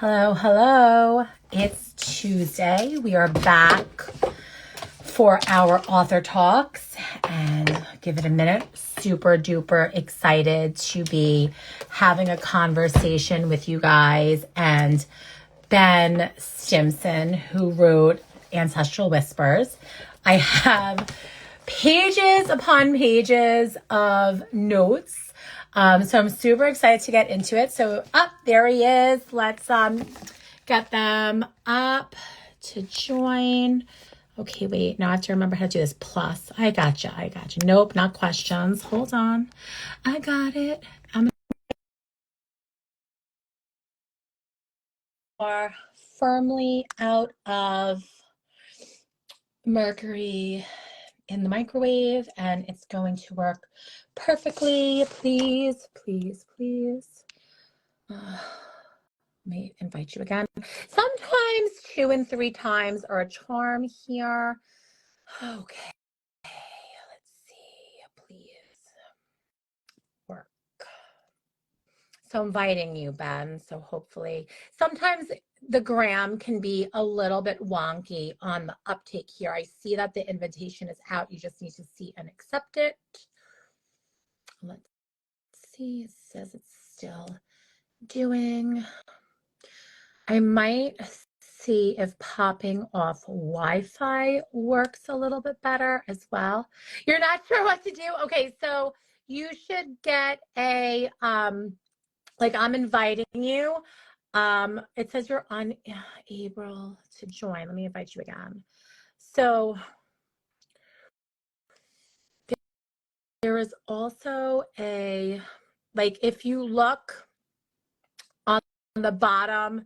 Hello, hello. It's Tuesday. We are back for our author talks and give it a minute. Super duper excited to be having a conversation with you guys and Ben Stimson, who wrote Ancestral Whispers. I have pages upon pages of notes. So I'm super excited to get into it. So there he is. Let's get them up to join. Okay, wait. Now I have to remember how to do this. Plus, I gotcha. Nope, not questions. Hold on. I got it. Are firmly out of mercury in the microwave, and it's going to work perfectly. Please. Let me invite you again. Sometimes 2 and 3 times are a charm here. Okay, let's see. Please work. So inviting you, Ben. So hopefully, sometimes the gram can be a little bit wonky on the uptake here. I see that the invitation is out. You just need to see and accept it. Let's see. It says it's still doing. I might see if popping off Wi-Fi works a little bit better as well. You're not sure what to do? Okay, so you should get a, like I'm inviting you. It says you're unable to join. Let me invite you again. So there is also a, like if you look on the bottom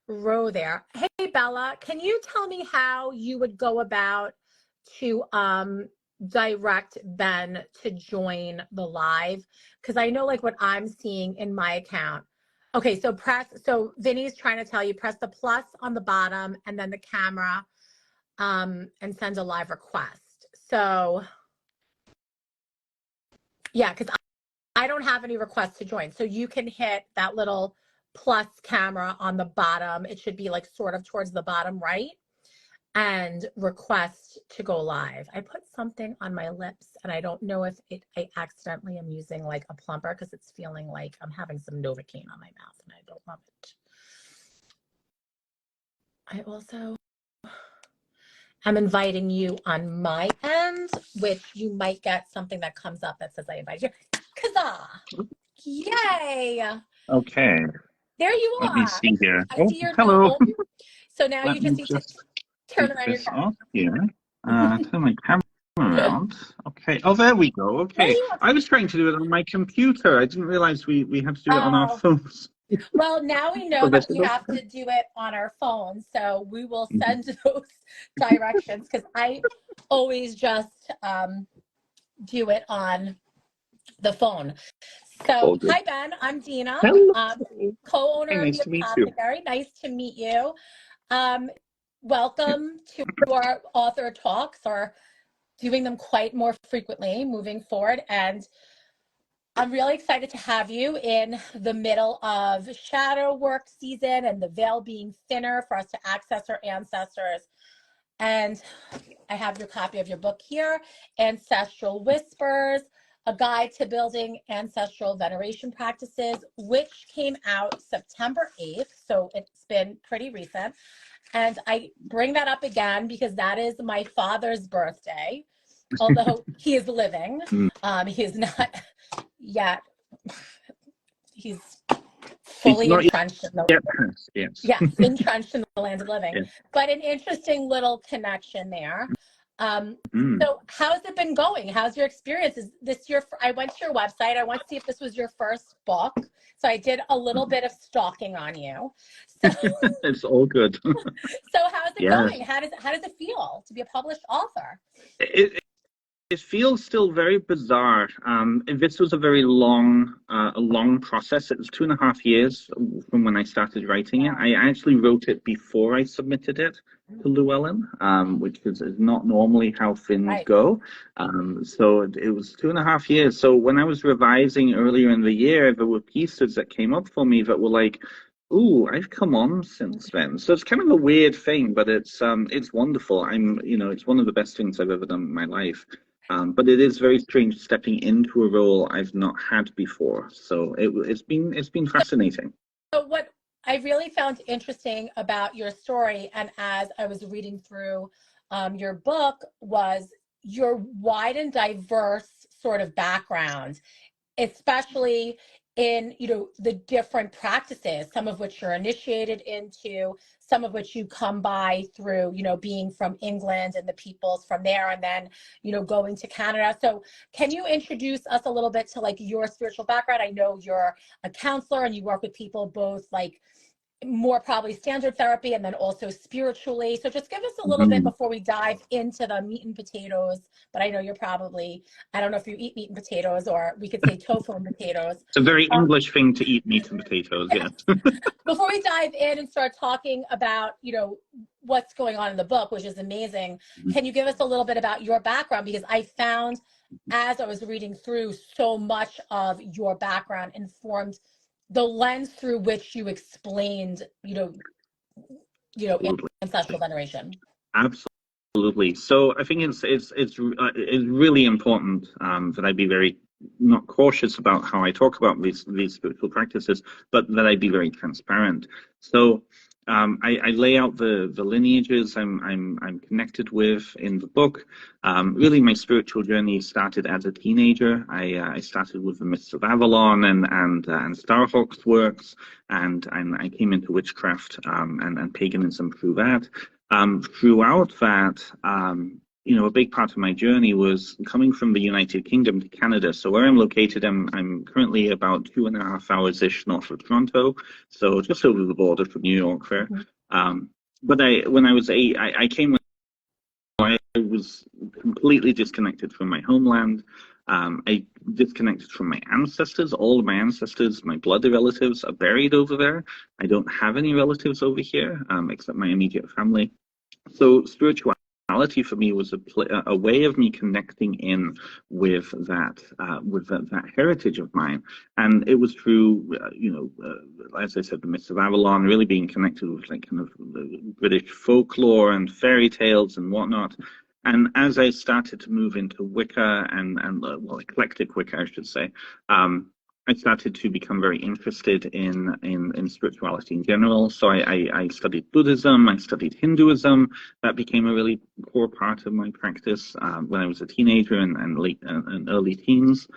row there. Hey, Bella, can you tell me how you would go about to direct Ben to join the live? Because I know like what I'm seeing in my account. Okay, so Vinny's trying to tell you, press the plus on the bottom and then the camera and send a live request. So yeah, because I don't have any requests to join. So you can hit that little plus camera on the bottom. It should be like sort of towards the bottom right and request to go live. I put something on my lips and I don't know if I accidentally am using like a plumper because it's feeling like I'm having some Novocaine on my mouth and I don't love it. I also am inviting you on my end, which you might get something that comes up that says I invite you. Kazaa! Yay! Okay. There you are. Let me see here. I see your hello. note. So now you just need to turn around your camera. Here. Turn my camera around. Okay. Oh, there we go. Okay. I was trying to do it on my computer. I didn't realize we have to do it on our phones. Well, now we know that we have to do it on our phones. So we will send those directions because I always just do it on the phone. So, hi, Ben. I'm Dina, co-owner of the Apothecary. Nice to meet you. Welcome to our author talks, or doing them quite more frequently moving forward. And I'm really excited to have you in the middle of shadow work season and the veil being thinner for us to access our ancestors. And I have your copy of your book here, Ancestral Whispers, A Guide to Building Ancestral Veneration Practices, which came out September 8th. So it's been pretty recent. And I bring that up again because that is my father's birthday, although he is living. He is not yet. He's fully entrenched in the entrenched in the land of living. Yes. But an interesting little connection there. So how's it been going? How's your experience? Is this I went to your website. I want to see if this was your first book. So I did a little bit of stalking on you. So, it's all good. So how's it going? How does it feel to be a published author? It feels still very bizarre. This was a very long process. It was 2.5 years from when I started writing it. I actually wrote it before I submitted it to Llewellyn, which is not normally how things go. So it was 2.5 years. So when I was revising earlier in the year, there were pieces that came up for me that were like, Ooh, I've come on since then. So it's kind of a weird thing, but it's wonderful. It's one of the best things I've ever done in my life. But it is very strange stepping into a role I've not had before. So it's been fascinating. So what I really found interesting about your story, and as I was reading through your book, was your wide and diverse sort of background, especially in, the different practices, some of which you're initiated into, some of which you come by through, being from England and the peoples from there, and then, going to Canada. So can you introduce us a little bit to like your spiritual background? I know you're a counselor and you work with people both like more probably standard therapy and then also spiritually. So just give us a little bit Mhm. before we dive into the meat and potatoes. But I know you're probably, I don't know if you eat meat and potatoes, or we could say tofu and potatoes. It's a very Um, English thing to eat meat and potatoes, yes. yes. Before we dive in and start talking about, what's going on in the book, which is amazing, can you give us a little bit about your background? Because I found as I was reading through, so much of your background informed the lens through which you explained, Absolutely. ancestral veneration. Absolutely. So I think it's really important that I be very not cautious about how I talk about these spiritual practices, but that I be very transparent. So I lay out the lineages I'm connected with in the book. Really, my spiritual journey started as a teenager. I started with the myths of Avalon and Starhawk's works, and I came into witchcraft and paganism through that. Throughout that, a big part of my journey was coming from the United Kingdom to Canada. So where I'm located, I'm currently about 2.5 hours-ish north of Toronto, so just over the border from New York there. Mhm. But when I was 8, I came when I was completely disconnected from my homeland. I disconnected from my ancestors. All of my ancestors, my blood relatives, are buried over there. I don't have any relatives over here, except my immediate family. So spirituality for me was a way of me connecting in with that heritage of mine, and it was through as I said, the myths of Avalon, really being connected with like kind of the British folklore and fairy tales and whatnot. And as I started to move into Wicca and well, eclectic Wicca, I should say, I started to become very interested in spirituality in general. So I studied Buddhism, I studied Hinduism. That became a really core part of my practice when I was a teenager and late and early teens.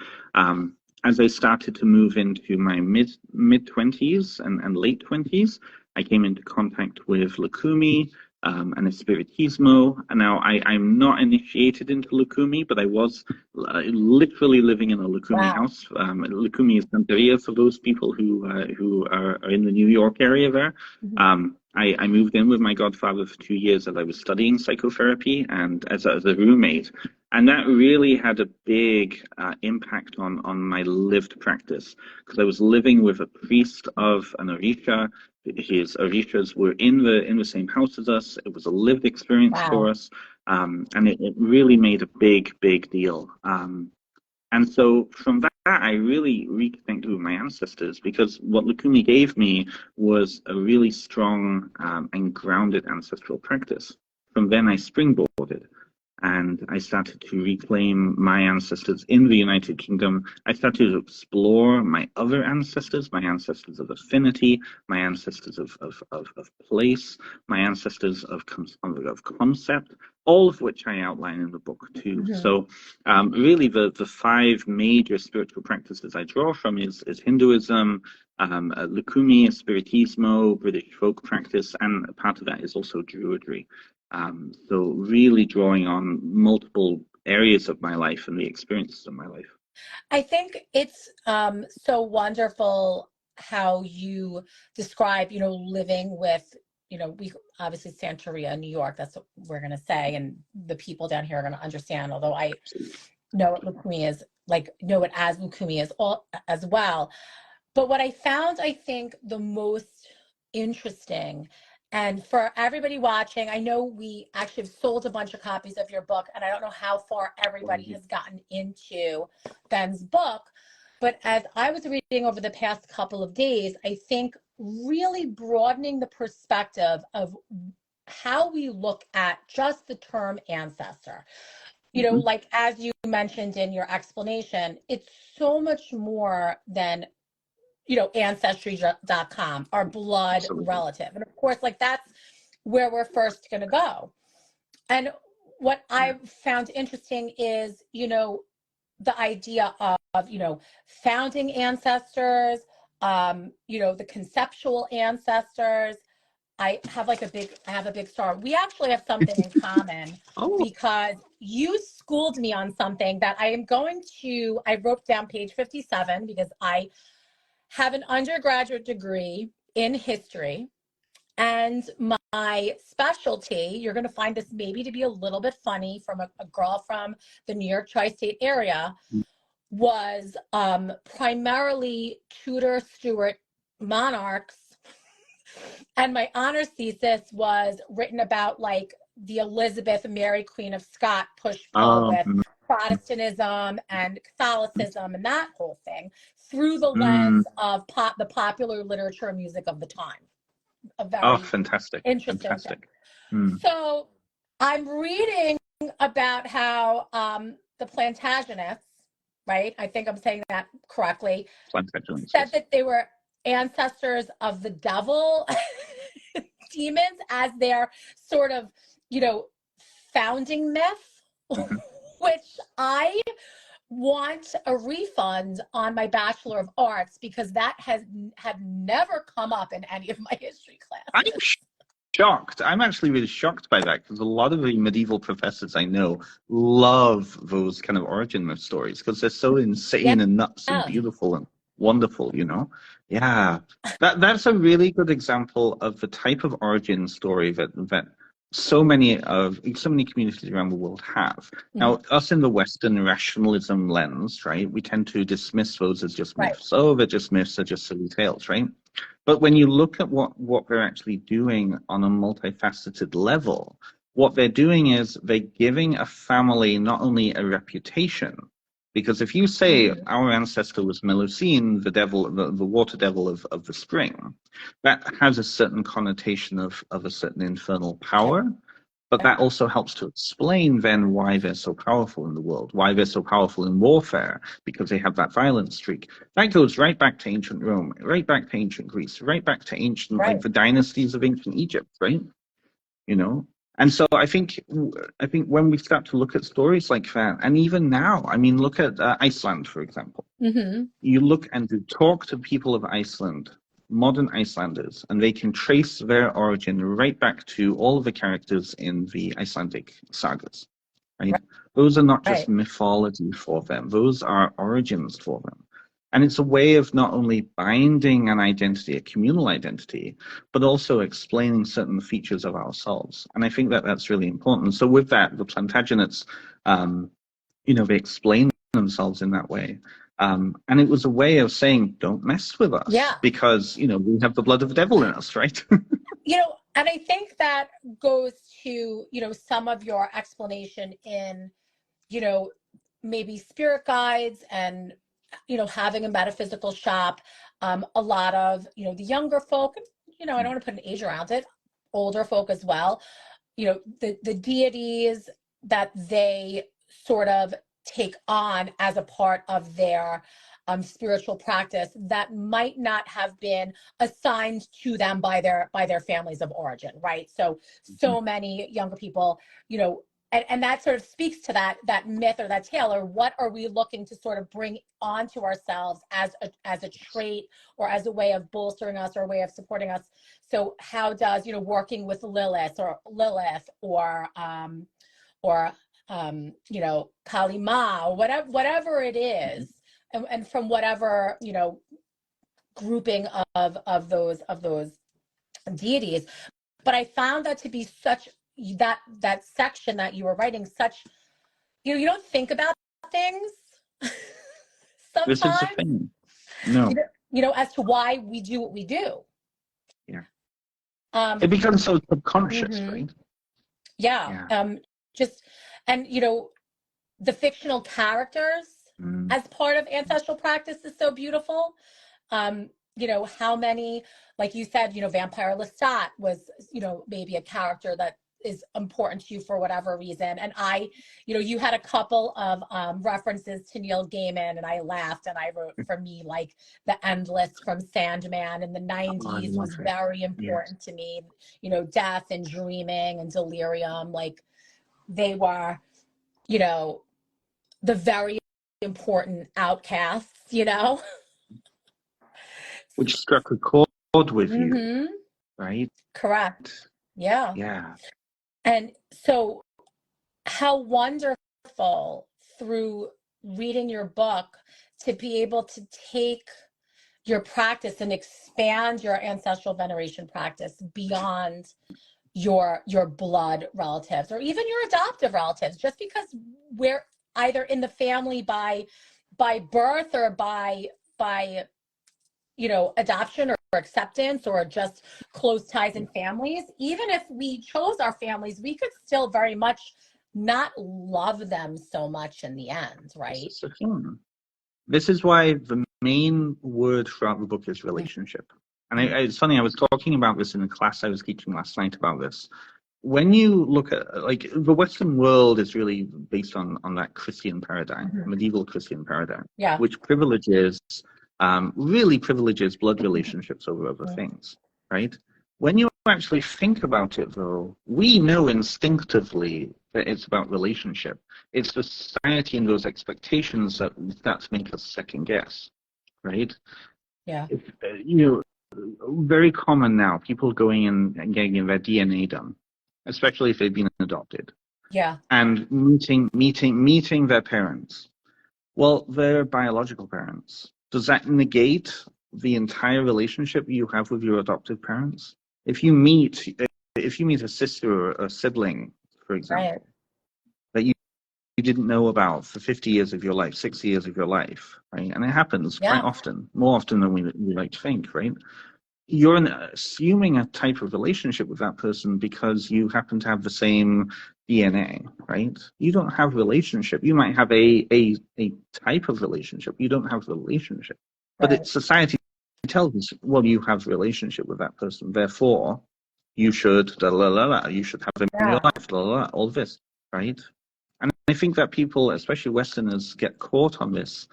As I started to move into my mid 20s and late 20s, I came into contact with Lukumi, and Espiritismo. And now I'm not initiated into Lukumi, but I was literally living in a Lukumi Wow. house. Lukumi is Santeria for those people who are in the New York area there. Mhm. I moved in with my godfather for 2 years as I was studying psychotherapy and as a roommate. And that really had a big impact on my lived practice, because I was living with a priest of an Orisha. His Orishas were in the same house as us. It was a lived experience for Wow. us, and it really made a big deal. And so from that, I really reconnected with my ancestors, because what Lukumi gave me was a really strong and grounded ancestral practice. From then, I springboarded and I started to reclaim my ancestors in the United Kingdom. I started to explore my other ancestors, my ancestors of affinity, my ancestors of place, my ancestors of concept, all of which I outline in the book too. Mhm. So really the five major spiritual practices I draw from is Hinduism, Lukumi, Spiritismo, British folk practice, and part of that is also Druidry. So really drawing on multiple areas of my life and the experiences of my life. I think it's so wonderful how you describe, living with, we obviously Santeria, New York, that's what we're going to say. And the people down here are going to understand, although I know what Lukumi is, like, know it as Lukumi is all as well. But what I found, I think, the most interesting, and for everybody watching, I know we actually have sold a bunch of copies of your book, and I don't know how far everybody has gotten into Ben's book, but as I was reading over the past couple of days, I think really broadening the perspective of how we look at just the term ancestor. You know, like as you mentioned in your explanation, it's so much more than, you know, ancestry.com, our blood Absolutely. relative. And of course, like that's where we're first going to go. And what I've found interesting is, you know, the idea of, you know, founding ancestors, you know, the conceptual ancestors. I have a big star. We actually have something in common Oh, because you schooled me on something that I wrote down page 57 because I have an undergraduate degree in history. And my specialty, you're going to find this maybe to be a little bit funny from a girl from the New York tri-state area, was primarily Tudor Stuart monarchs. And my honors thesis was written about like the Elizabeth Mary Queen of Scots push-pull with Protestantism and Catholicism and that whole thing through the lens of the popular literature and music of the time. A very fantastic. interesting thing. Fantastic. So I'm reading about how the Plantagenets, right? I think I'm saying that correctly. Plantagenets, said yes. that they were ancestors of the devil, demons, as their sort of, you know, founding myth, which I want a refund on my Bachelor of Arts because that had never come up in any of my history classes. I'm shocked. I'm actually really shocked by that because a lot of the medieval professors I know love those kind of origin myth stories because they're so insane and nuts and beautiful and wonderful, you know? Yeah. That's a really good example of the type of origin story that so many communities around the world have. Now, us in the Western rationalism lens, right, we tend to dismiss those as just myths. Oh, they're just myths, they're just silly tales, right? But when you look at what they're actually doing on a multifaceted level, what they're doing is they're giving a family not only a reputation, because if you say our ancestor was Melusine, the devil, the water devil of the spring, that has a certain connotation of a certain infernal power. But that also helps to explain then why they're so powerful in the world, why they're so powerful in warfare, because they have that violent streak. That goes right back to ancient Rome, right back to ancient Greece, right back to ancient, like the dynasties of ancient Egypt, right? You know? And so I think when we start to look at stories like that, and even now, I mean, look at Iceland, for example. You look and you talk to people of Iceland, modern Icelanders, and they can trace their origin right back to all of the characters in the Icelandic sagas. Right? Those are not just mythology for them; those are origins for them. And it's a way of not only binding an identity, a communal identity, but also explaining certain features of ourselves. And I think that that's really important. So with that, the Plantagenets, you know, they explain themselves in that way. And it was a way of saying, don't mess with us because, you know, we have the blood of the devil in us, right? You know, and I think that goes to, you know, some of your explanation in, you know, maybe spirit guides and, you know, having a metaphysical shop. A lot of, you know, the younger folk, you know, I don't want to put an age around it, older folk as well, you know, the deities that they sort of take on as a part of their spiritual practice that might not have been assigned to them by their families of origin, right? So many younger people, you know, and that sort of speaks to that myth or that tale, or what are we looking to sort of bring onto ourselves as a trait or as a way of bolstering us or a way of supporting us. So how does, you know, working with Lilith or you know, Kali Ma, or whatever it is, and from whatever, you know, grouping of those deities. But I found that to be such that section that you were writing, such, you know, you don't think about things This is the sometimes, thing. No. you know, as to why we do what we do. Yeah. It becomes so subconscious, right? Yeah. Just, and, you know, the fictional characters as part of ancestral practice is so beautiful. You how many, like you said, Vampire Lestat was, maybe a character that is important to you for whatever reason. And you had a couple of references to Neil Gaiman, and I laughed and I wrote, for me, like The Endless from Sandman in the Oh, I 90s was love it. very Yes. important to me. Death and Dreaming and Delirium, like they were, the very important outcasts. Which struck a chord with you, Mm-hmm. right? Correct. Yeah. Yeah. And so, how wonderful through reading your book to be able to take your practice and expand your ancestral veneration practice beyond your blood relatives or even your adoptive relatives, just because we're either in the family by birth or by adoption or acceptance or just close ties in families. Even if we chose our families, we could still very much not love them so much in the end, This right? is the thing. This is why the main word throughout the book is relationship. And it's funny, I was talking about this in a class I was teaching last night about this. When you look at, like, the Western world is really based on that Christian paradigm, medieval Christian paradigm, Yeah. which really privileges blood relationships over other things, right? When you actually think about it, though, we know instinctively that it's about relationship. It's the society and those expectations that make us second guess, right? Yeah. Very common now, people going in and getting their DNA done, especially if they've been adopted, Yeah. and meeting their parents. Well, their biological parents. Does that negate the entire relationship you have with your adoptive parents? If you meet a sister or a sibling, for example, that you didn't know about for 50 years of your life, 60 years of your life, right? And it happens quite often, more often than we like to think, right? You're assuming a type of relationship with that person because you happen to have the same DNA, right? You don't have relationship. You might have a type of relationship. You don't have relationship. But society tells us, well, you have relationship with that person. Therefore, you should, you should have him in your life, all this, right? And I think that people, especially Westerners, get caught on this.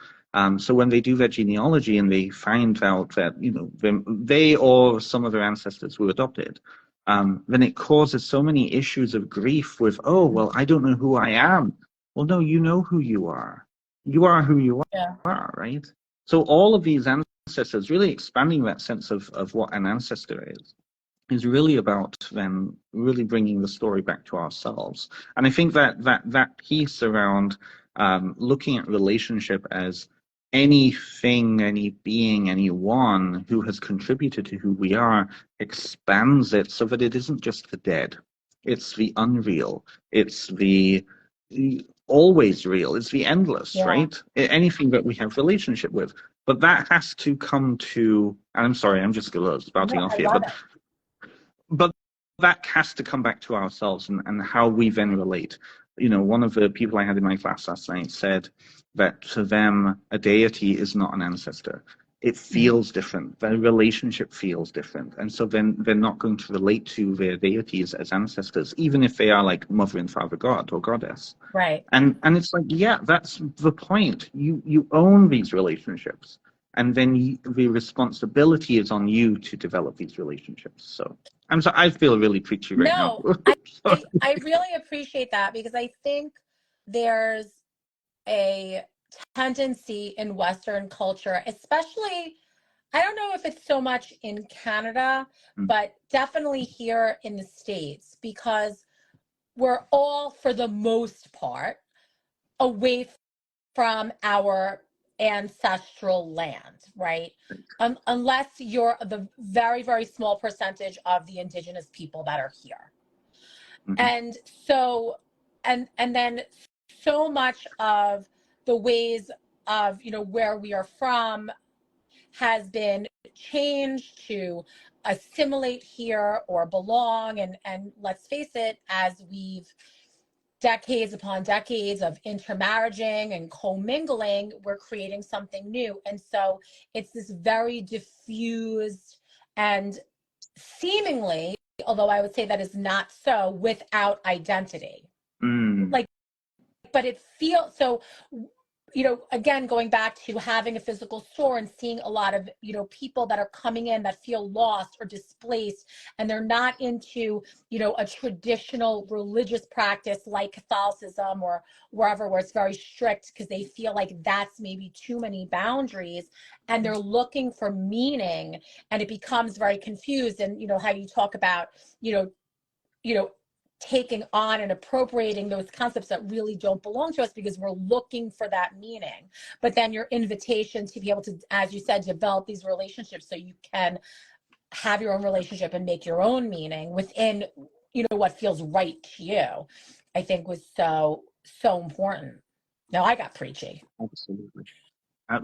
So when they do their genealogy and they find out that they or some of their ancestors were adopted, then it causes so many issues of grief with, oh, well, I don't know who I am. Well, no, you know who you are. You are who you are, right? So all of these ancestors, really expanding that sense of what an ancestor is really about then really bringing the story back to ourselves. And I think that piece around looking at relationship as anything, any being, anyone who has contributed to who we are expands it so that it isn't just the dead. It's the unreal. It's the always real. It's the endless, right? Anything that we have relationship with. But that has to come to, and I'm sorry, I'm just spouting off here, but that has to come back to ourselves and how we then relate. One of the people I had in my class last night said that to them, a deity is not an ancestor. It feels different. Their relationship feels different. And so then they're not going to relate to their deities as ancestors, even if they are like mother and father god or goddess. Right. And it's like, yeah, that's the point. You own these relationships. And then the responsibility is on you to develop these relationships. So I feel really preachy right now. No, I really appreciate that, because I think there's a tendency in Western culture, especially, I don't know if it's so much in Canada, but definitely here in the States, because we're all, for the most part, away from our ancestral land, right? Unless you're the very, very small percentage of the indigenous people that are here. And so, and then so much of the ways of, where we are from has been changed to assimilate here or belong. And let's face it, as we've decades upon decades of intermarrying and commingling, we're creating something new. And so it's this very diffused and seemingly, although I would say that is not so, without identity. Like, but it feels so, you know, again, going back to having a physical store and seeing a lot of, you know, people that are coming in that feel lost or displaced, and they're not into, you know, a traditional religious practice like Catholicism or wherever, where it's very strict because they feel like that's maybe too many boundaries, and they're looking for meaning, and it becomes very confused. And, you know, how you talk about, you know, taking on and appropriating those concepts that really don't belong to us because we're looking for that meaning. But then your invitation to be able to, as you said, develop these relationships so you can have your own relationship and make your own meaning within, you know, what feels right to you, I think was so important. Now I got preachy. Absolutely.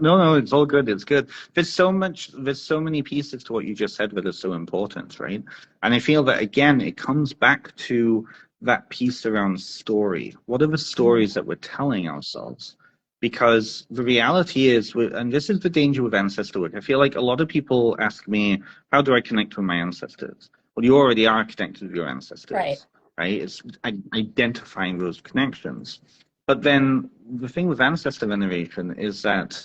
No, it's all good. It's good. There's so many pieces to what you just said that are so important, right? And I feel that, again, it comes back to that piece around story. What are the stories that we're telling ourselves? Because the reality is, and this is the danger with ancestor work, I feel like a lot of people ask me, how do I connect with my ancestors? Well, you already are connected with your ancestors, right? It's identifying those connections. But then the thing with ancestor veneration is that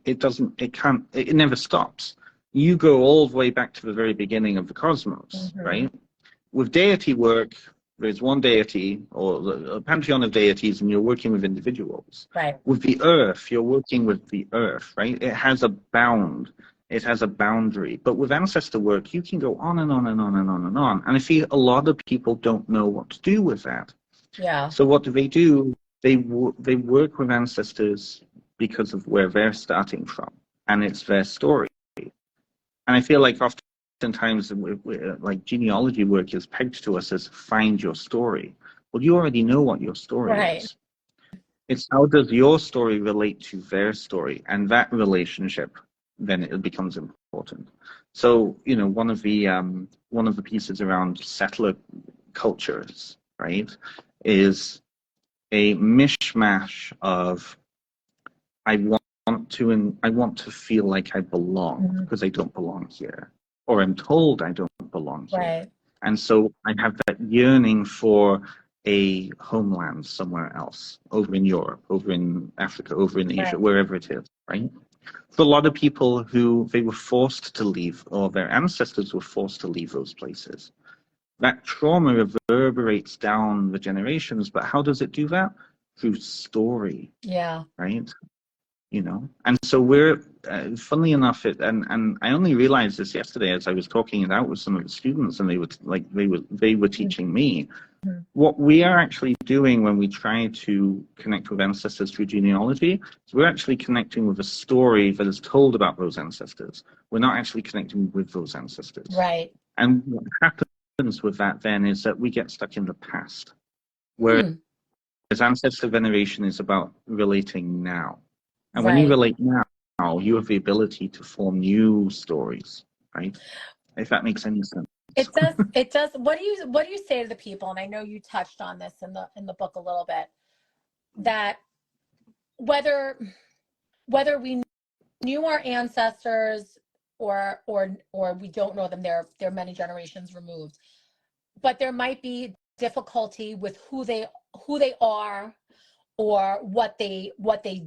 it never stops. You go all the way back to the very beginning of the cosmos, right? With deity work, there's one deity or a pantheon of deities, and you're working with individuals. Right. With the earth, you're working with the earth, right? It has a bound. It has a boundary. But with ancestor work, you can go on and on and on and on and on. And I feel a lot of people don't know what to do with that. Yeah. So what do? They work with ancestors because of where they're starting from, and it's their story. And I feel like oftentimes, like genealogy work is pegged to us as find your story. Well, you already know what your story is. It's how does your story relate to their story, and that relationship, then it becomes important. So, you know, one of the pieces around settler cultures, right, is a mishmash of I want to feel like I belong because I don't belong here, or I'm told I don't belong here. Right. And so I have that yearning for a homeland somewhere else, over in Europe, over in Africa, over in Asia, wherever it is, right? For a lot of people who they were forced to leave, or their ancestors were forced to leave those places, that trauma reverberates down the generations. But how does it do that? Through story. Yeah. Right. You know, and so we're funnily enough, and I only realized this yesterday as I was talking it out with some of the students, and they were teaching me what we are actually doing when we try to connect with ancestors through genealogy. So we're actually connecting with a story that is told about those ancestors. We're not actually connecting with those ancestors. Right. And what happens with that then is that we get stuck in the past, whereas ancestor veneration is about relating now. And when you relate now, you have the ability to form new stories, right? If that makes any sense. It does. It does. What do you say to the people? And I know you touched on this in the book a little bit, that whether we knew our ancestors or we don't know them, they're many generations removed, but there might be difficulty with who they are, or what they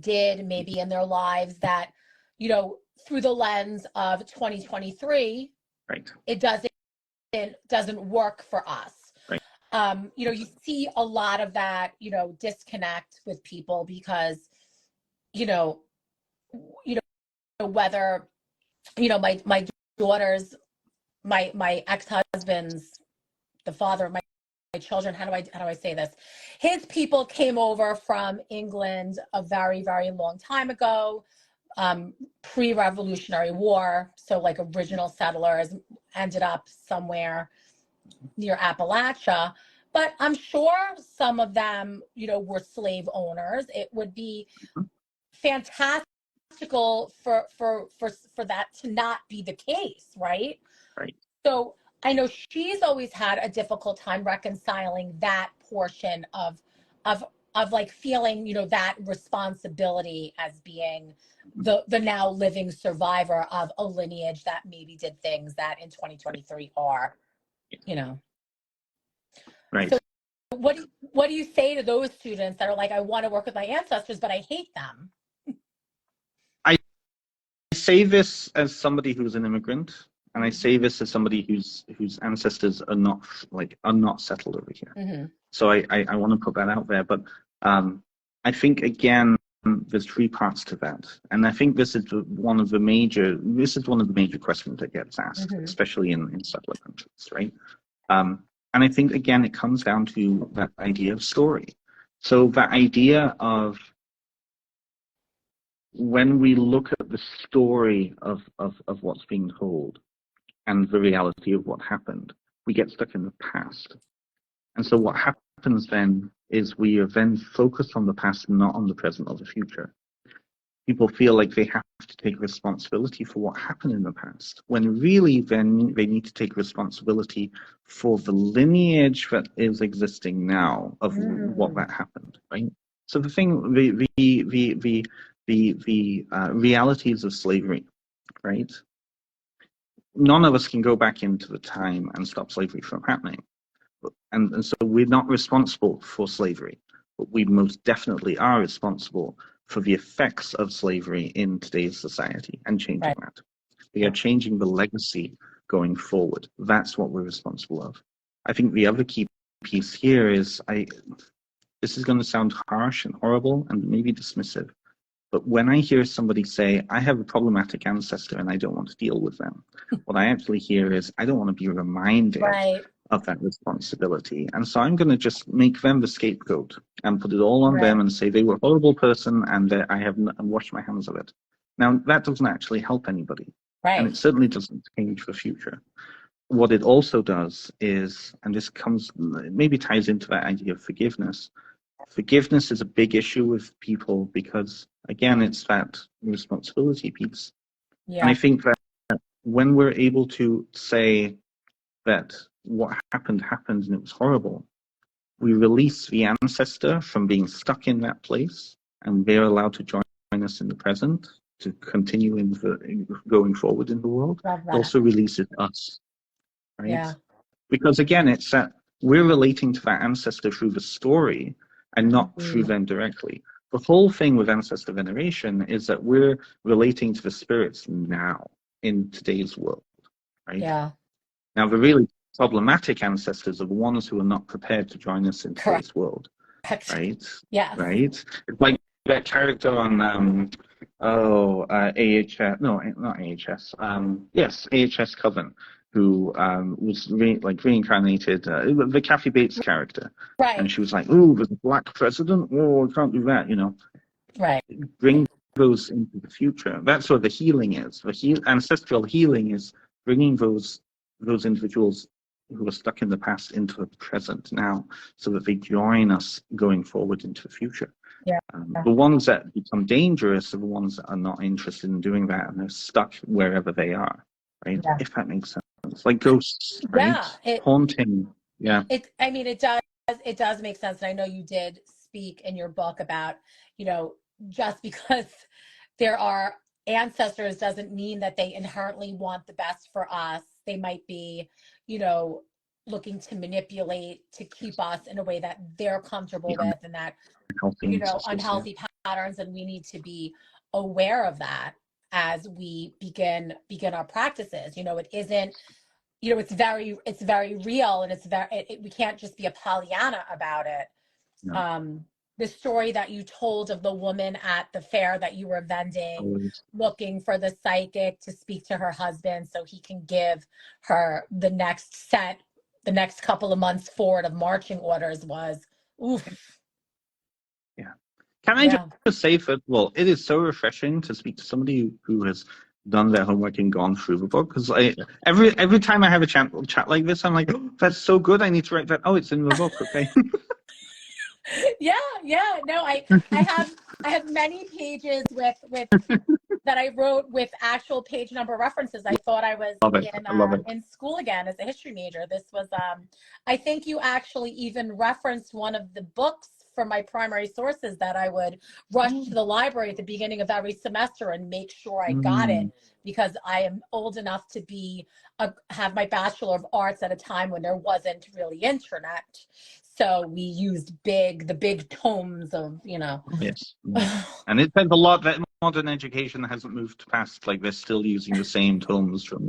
did maybe in their lives, that, you know, through the lens of 2023, right, it doesn't work for us. Right. You know, you see a lot of that, you know, disconnect with people because, you know, whether, you know, my daughter's, my ex-husband's, the father of my children, how do I say this? His people came over from England a very, very long time ago, pre-Revolutionary War. So like original settlers ended up somewhere near Appalachia. But I'm sure some of them, you know, were slave owners. It would be fantastical for that to not be the case, right? Right. So I know she's always had a difficult time reconciling that portion of of like feeling, you know, that responsibility as being the now living survivor of a lineage that maybe did things that in 2023 are, you know. Right. So what do you say to those students that are like, I want to work with my ancestors, but I hate them? I say this as somebody who's an immigrant, and I say this as somebody whose ancestors are not settled over here. Mm-hmm. So I want to put that out there. But I think again, there's three parts to that, and I think this is one of the major questions that gets asked, Mm-hmm. especially in settler countries, right? And I think again, it comes down to that idea of story. So that idea of when we look at the story of what's being told and the reality of what happened, we get stuck in the past. And so what happens then is we are then focused on the past, not on the present or the future. People feel like they have to take responsibility for what happened in the past, when really then they need to take responsibility for the lineage that is existing now of what that happened, right? So the thing, the realities of slavery, right? None of us can go back into the time and stop slavery from happening. And so we're not responsible for slavery, but we most definitely are responsible for the effects of slavery in today's society and changing Right. that. We are changing the legacy going forward. That's what we're responsible of. I think the other key piece here is, this is going to sound harsh and horrible and maybe dismissive, but when I hear somebody say, I have a problematic ancestor and I don't want to deal with them, what I actually hear is, I don't want to be reminded of that responsibility. And so I'm going to just make them the scapegoat and put it all on them and say they were a horrible person and that I have washed my hands of it. Now, that doesn't actually help anybody. And it certainly doesn't change the future. What it also does is, and this comes, maybe ties into that idea of forgiveness. Forgiveness is a big issue with people because, again, it's that responsibility piece. Yeah. And I think that when we're able to say that what happened and it was horrible, we release the ancestor from being stuck in that place, and they're allowed to join us in the present to continue going forward in the world. It also releases us, right? Yeah. Because again, it's that we're relating to that ancestor through the story and not through them directly. The whole thing with ancestor veneration is that we're relating to the spirits now in today's world, right? Yeah. Now, the really problematic ancestors are the ones who are not prepared to join us in today's world, right? Yes. Right? It's like that character on AHS, no, not AHS, yes, AHS Coven, who was reincarnated, the Kathy Bates character, and she was like, "Oh, there's a black president. Oh, I can't do that," you know. Right. Bring those into the future. That's what the healing is. Ancestral healing is bringing those individuals who are stuck in the past into the present now, so that they join us going forward into the future. Yeah. The ones that become dangerous are the ones that are not interested in doing that, and they're stuck wherever they are, right? Yeah. If that makes sense. Like ghosts, right? Haunting. Yeah. I mean, it does make sense. And I know you did speak in your book about, you know, just because there are ancestors doesn't mean that they inherently want the best for us. They might be, you know, looking to manipulate to keep us in a way that they're comfortable with, and that, you know, unhealthy patterns. And we need to be aware of that as we begin our practices. You know, it isn't, you know, it's very real, and we can't just be a Pollyanna about it. No. The story that you told of the woman at the fair that you were vending, looking for the psychic to speak to her husband so he can give her the next couple of months forward of marching orders was, oof. Yeah. Can I just say that, well, it is so refreshing to speak to somebody who has done their homework and gone through the book, because every time I have a chat like this, I'm like, oh, that's so good, I need to write that. Oh, it's in the book. Okay. Yeah. No, I have many pages with that I wrote with actual page number references. I thought I was in school again as a history major. This was I think you actually even referenced one of the books from my primary sources that I would rush to the library at the beginning of every semester and make sure I got it, because I am old enough to have my Bachelor of Arts at a time when there wasn't really internet. So we used the big tomes of, Yes. And it says a lot that modern education hasn't moved past, like they're still using the same tomes from,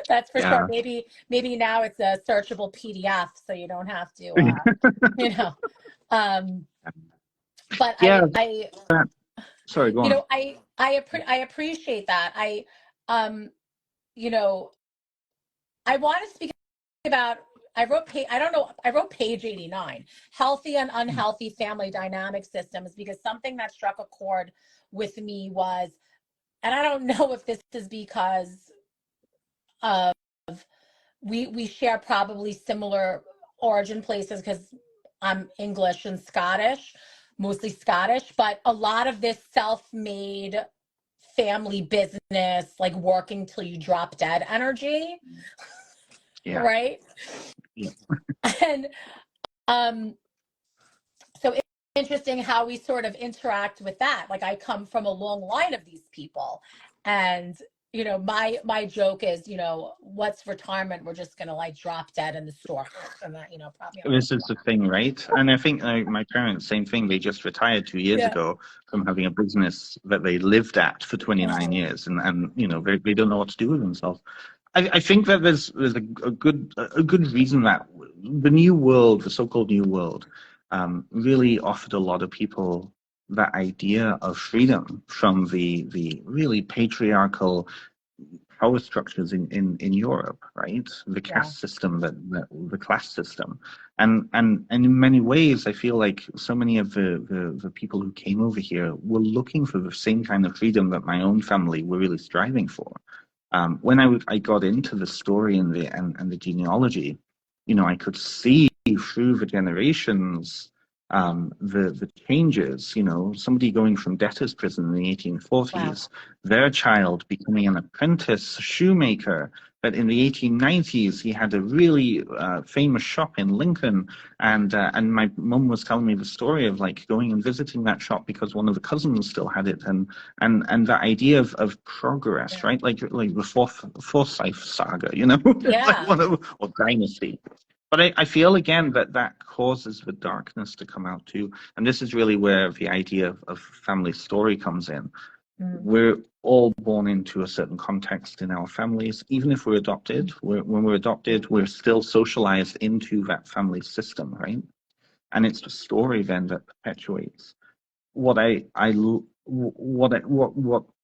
That's for Yeah. sure. Maybe now it's a searchable PDF, so you don't have to, but Yeah. I Sorry, go on. I appreciate that. I want to speak about, I wrote page 89, healthy and unhealthy family dynamic systems, because something that struck a chord with me was, and I don't know if this is because of we share probably similar origin places, because I'm English and Scottish, mostly Scottish, but a lot of this self-made family business, like working till you drop dead energy. Yeah. Right. Yeah. And so it's interesting how we sort of interact with that. Like, I come from a long line of these people, and my joke is, what's retirement? We're just gonna like drop dead in the store, and that, probably. This is the thing, right? And I think my parents, same thing. They just retired 2 years ago from having a business that they lived at for 29 years, and they don't know what to do with themselves. I think that there's a good reason that the new world, the so-called new world, really offered a lot of people that idea of freedom from the really patriarchal power structures in Europe, right? The caste system, the class system, and in many ways, I feel like so many of the people who came over here were looking for the same kind of freedom that my own family were really striving for. When I got into the story and the genealogy, I could see through the generations the changes. Somebody going from debtor's prison in the 1840s, their child becoming an apprentice shoemaker. But in the 1890s, he had a really famous shop in Lincoln, and my mum was telling me the story of like going and visiting that shop because one of the cousins still had it, and the idea of progress, right? Like the Forsyth saga, like or dynasty. But I feel again that causes the darkness to come out too, and this is really where the idea of family story comes in. We're all born into a certain context in our families, even if we're adopted. When we're adopted, we're still socialized into that family system, right? And it's the story then that perpetuates. What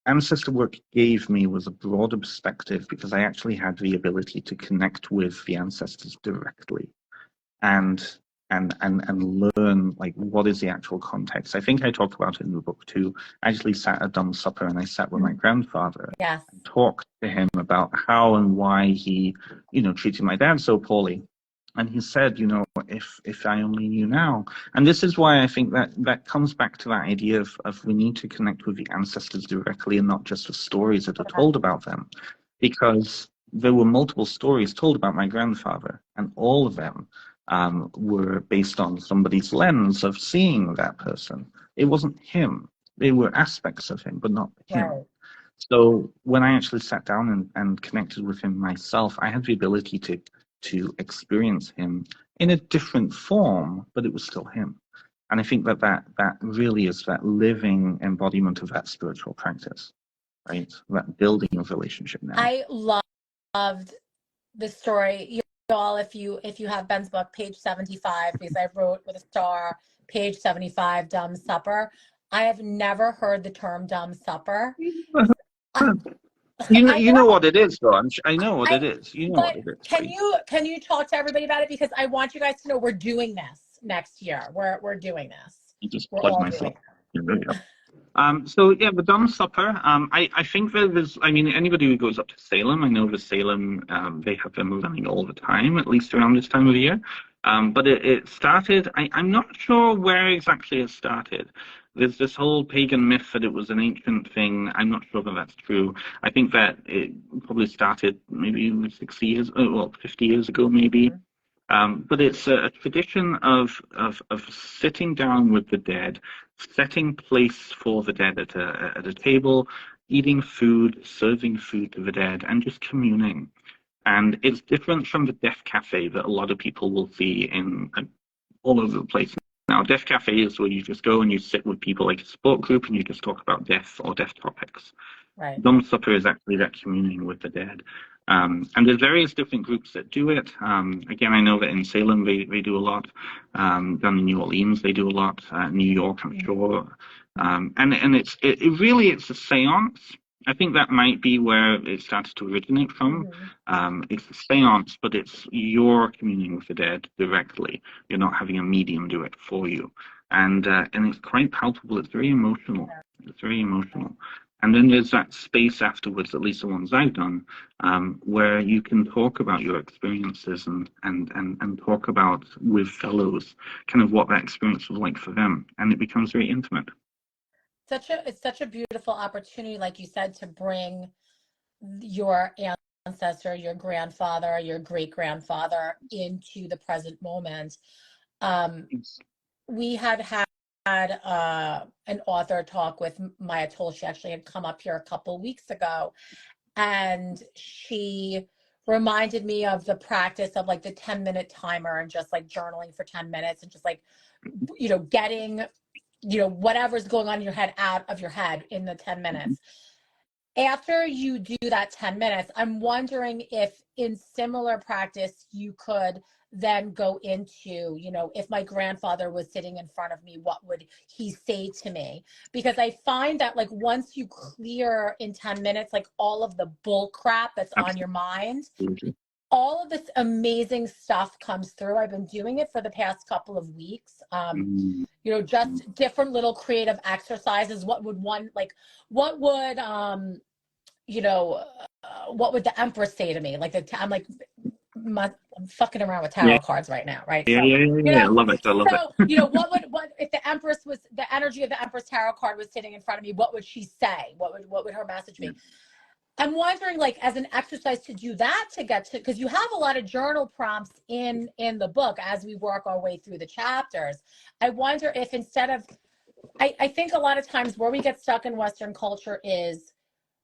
ancestor work gave me was a broader perspective, because I actually had the ability to connect with the ancestors directly and learn like what is the actual context. I think I talked about it in the book too. I actually sat at Dumb Supper and I sat with my grandfather and talked to him about how and why he, treated my dad so poorly. And he said, if I only knew now. And this is why I think that comes back to that idea of we need to connect with the ancestors directly and not just the stories that are told about them. Because there were multiple stories told about my grandfather, and all of them were based on somebody's lens of seeing that person. It wasn't him. They were aspects of him, but not him. Right. So when I actually sat down and connected with him myself, I had the ability to experience him in a different form, but it was still him. And I think that really is that living embodiment of that spiritual practice, right? That building of relationship now. I loved the story. Y'all, if you have Ben's book, page 75, because I wrote with a star, page 75, Dumb Supper. I have never heard the term dumb supper. You know what it is, though. I know what it is. You know what it is. Can you talk to everybody about it? Because I want you guys to know we're doing this next year. We're doing this. You just plug myself. So yeah, the Dumb Supper. I think there's. I mean, anybody who goes up to Salem, I know the Salem. They have them running all the time, at least around this time of the year. But it started. I'm not sure where exactly it started. There's this whole pagan myth that it was an ancient thing. I'm not sure that that's true. I think that it probably started maybe 60 years, 50 years ago, maybe. But it's a tradition of sitting down with the dead, setting place for the dead at a table, eating food, serving food to the dead, and just communing. And it's different from the death cafe that a lot of people will see in all over the place. Now, death cafe is where you just go and you sit with people like a support group and you just talk about death or death topics. Right. Dumb supper is actually that communing with the dead. And there's various different groups that do it. Again, I know that in Salem they do a lot. Down in New Orleans they do a lot. New York, I'm sure. And it really it's a seance. I think that might be where it started to originate from. It's a seance, but it's you're communing with the dead directly. You're not having a medium do it for you. And it's quite palpable. It's very emotional. It's very emotional. And then there's that space afterwards, at least the ones I've done, where you can talk about your experiences and talk about with fellows kind of what that experience was like for them. And it becomes very intimate. It's such a beautiful opportunity, like you said, to bring your ancestor, your grandfather, your great grandfather into the present moment. We had an author talk with Maya Toll. She actually had come up here a couple weeks ago, and she reminded me of the practice of like the 10-minute timer and just like journaling for 10 minutes and just like, getting, whatever's going on in your head out of your head in the 10 minutes. After you do that 10 minutes, I'm wondering if in similar practice you could then go into, if my grandfather was sitting in front of me, what would he say to me? Because I find that like once you clear in 10 minutes, like all of the bull crap that's on your mind, all of this amazing stuff comes through. I've been doing it for the past couple of weeks. Just different little creative exercises. What would the Empress say to me? Like I'm like, I'm fucking around with tarot cards right now, right? Yeah, I love it. I love it. What if the energy of the Empress tarot card was sitting in front of me? What would she say? What would her message be? I'm wondering, like, as an exercise to do that, to get to, because you have a lot of journal prompts in the book as we work our way through the chapters. I wonder if instead of, I think a lot of times where we get stuck in Western culture is,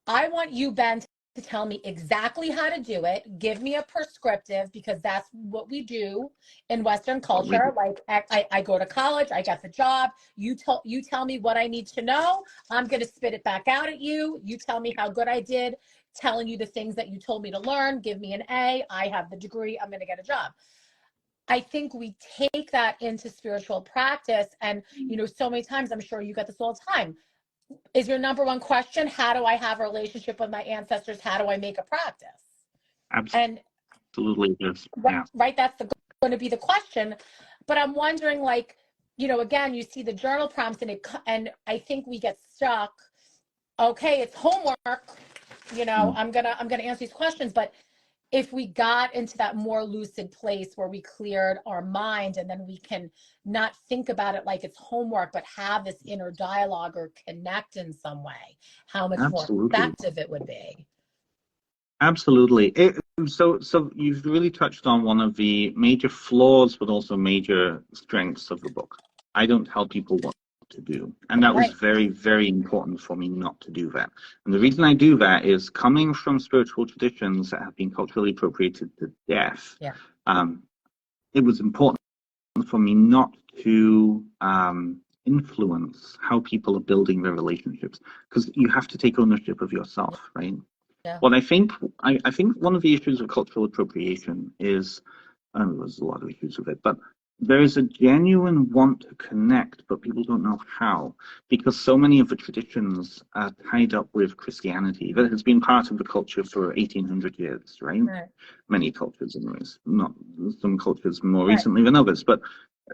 I want you, Ben, to tell me exactly how to do it. Give me a prescriptive, because that's what we do in Western culture. Like I go to college, I get the job. You tell me what I need to know. I'm going to spit it back out at you. You tell me how good I did, telling you the things that you told me to learn. Give me an A. I have the degree. I'm going to get a job. I think we take that into spiritual practice. And, so many times, I'm sure you get this all the time. Is your number one question, how do I have a relationship with my ancestors? How do I make a practice? Absolutely. Yes. Right. That's going to be the question. But I'm wondering, like, again, you see the journal prompts and I think we get stuck. Okay, it's homework. I'm gonna answer these questions, but if we got into that more lucid place where we cleared our mind, and then we can not think about it like it's homework, but have this inner dialogue or connect in some way, how much more effective it would be. Absolutely. So you've really touched on one of the major flaws, but also major strengths of the book. I don't tell people what to do. And that was very, very important for me not to do that. And the reason I do that is coming from spiritual traditions that have been culturally appropriated to death. It was important for me not to influence how people are building their relationships, because you have to take ownership of yourself, right? Well, I think one of the issues of cultural appropriation is, there's a lot of issues with it, but there is a genuine want to connect, but people don't know how, because so many of the traditions are tied up with Christianity that has been part of the culture for 1800 years, right? Many cultures, anyways, not some cultures more recently than others, but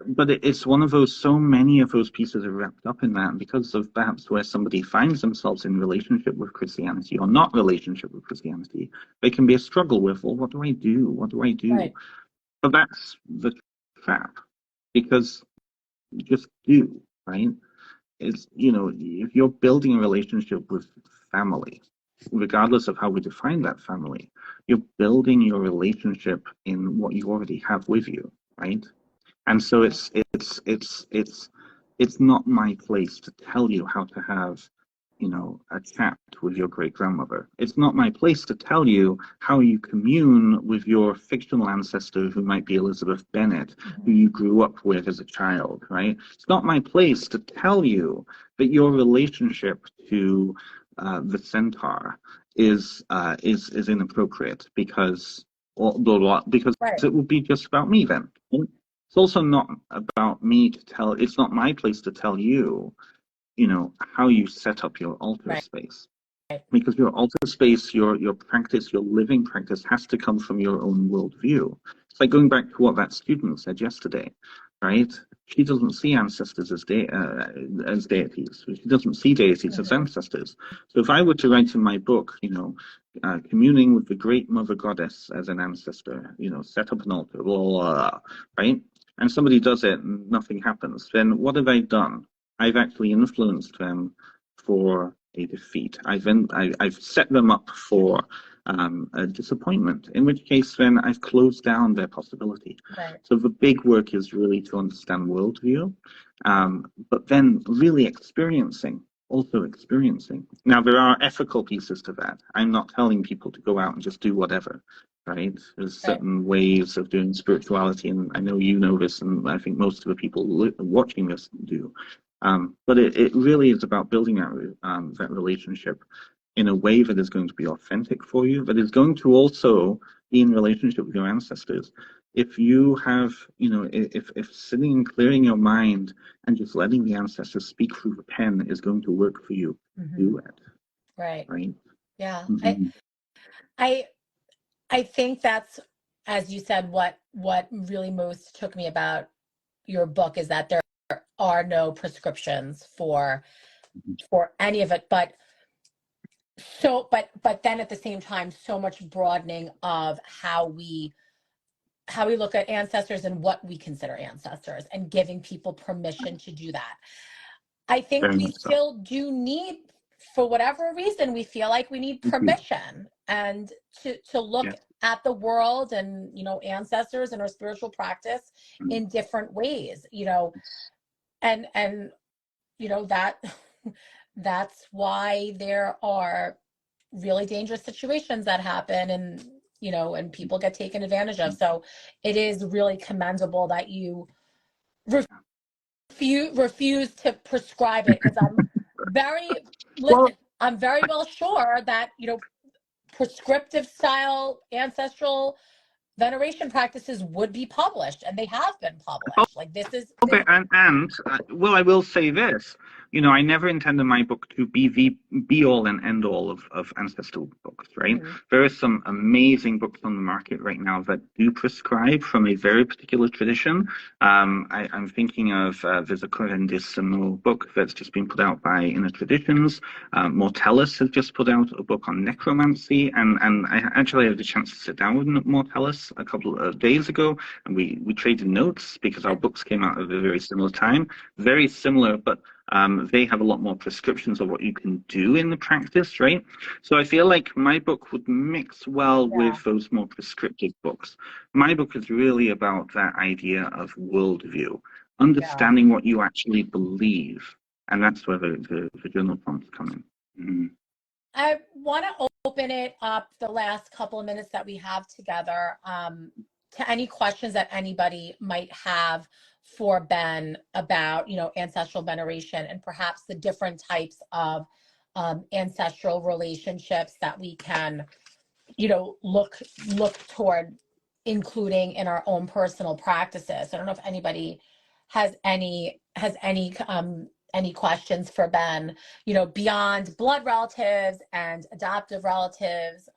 it's one of those, so many of those pieces are wrapped up in that, and because of perhaps where somebody finds themselves in relationship with Christianity or not relationship with Christianity, they can be a struggle with, well, what do I do? What do I do? But that's the trap, because you just do, right? It's, if you're building a relationship with family, regardless of how we define that family, you're building your relationship in what you already have with you, right? And so it's not my place to tell you how to have, a chat with your great grandmother. It's not my place to tell you how you commune with your fictional ancestor who might be Elizabeth Bennet, who you grew up with as a child, right? It's not my place to tell you that your relationship to the centaur is inappropriate because Right. it would be just about me then. It's also not about me to tell. It's not my place to tell you, how you set up your altar Right. space, because your altar space, your practice, your living practice has to come from your own worldview. It's like going back to what that student said yesterday, right? She doesn't see ancestors as deities. She doesn't see deities as ancestors. So if I were to write in my book, communing with the great mother goddess as an ancestor, set up an altar, blah, blah, blah, right? And somebody does it and nothing happens, then what have I done? I've actually influenced them for a defeat. I've set them up for a disappointment, in which case then I've closed down their possibility. Right. So the big work is really to understand worldview, but then really also experiencing. Now, there are ethical pieces to that. I'm not telling people to go out and just do whatever, right? There's Right. certain ways of doing spirituality, and I know you know this, and I think most of the people watching this do. But it really is about building that relationship in a way that is going to be authentic for you, that is going to also be in relationship with your ancestors. If you have, if sitting and clearing your mind and just letting the ancestors speak through the pen is going to work for you, do it. Right. Right. Yeah. Mm-hmm. I think that's, as you said, what really most took me about your book is that there are no prescriptions for any of it, but then at the same time, so much broadening of how we look at ancestors and what we consider ancestors, and giving people permission to do that. I think Very we much so. still do need, for whatever reason, we feel like we need permission and to look Yes. at the world and, ancestors and our spiritual practice Mm-hmm. in different ways, and that that's why there are really dangerous situations that happen, and and people get taken advantage of. So it is really commendable that you refuse to prescribe it, because very Well, I'm very well sure that prescriptive style ancestral veneration practices would be published, and they have been published. Like this. okay, and well, I will say this. I never intended my book to be the be all and end all of ancestral books, right? Mhm. There are some amazing books on the market right now that do prescribe from a very particular tradition. I'm thinking of there's a Correndissimo book that's just been put out by Inner Traditions. Mortellus has just put out a book on necromancy, and I actually had the chance to sit down with Mortellus a couple of days ago, and we traded notes because our books came out at a very similar time. Very similar, but they have a lot more prescriptions of what you can do in the practice, right? So I feel like my book would mix well Yeah. with those more prescriptive books. My book is really about that idea of worldview, Yeah. understanding what you actually believe, and that's where the journal prompts come in. Mm-hmm. I want to open it up, the last couple of minutes that we have together, to any questions that anybody might have for Ben about, ancestral veneration, and perhaps the different types of ancestral relationships that we can, look toward including in our own personal practices. I don't know if anybody has any questions for Ben, beyond blood relatives and adoptive relatives.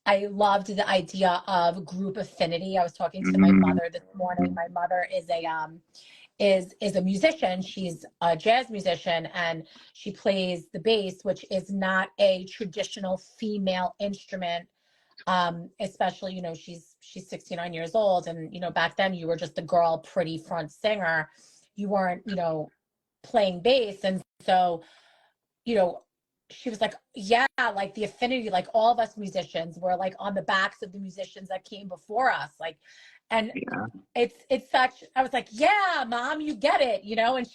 I loved the idea of group affinity. I was talking to my mother this morning. My mother is a musician. She's a jazz musician, and she plays the bass, which is not a traditional female instrument. Especially, she's 69 years old, and back then you were just the girl, pretty front singer. You weren't, playing bass. And so, you know, she was like, yeah, like the affinity, like all of us musicians were like on the backs of the musicians that came before us. Like, and Yeah. it's such, I was like, yeah, mom, you get it, you know, and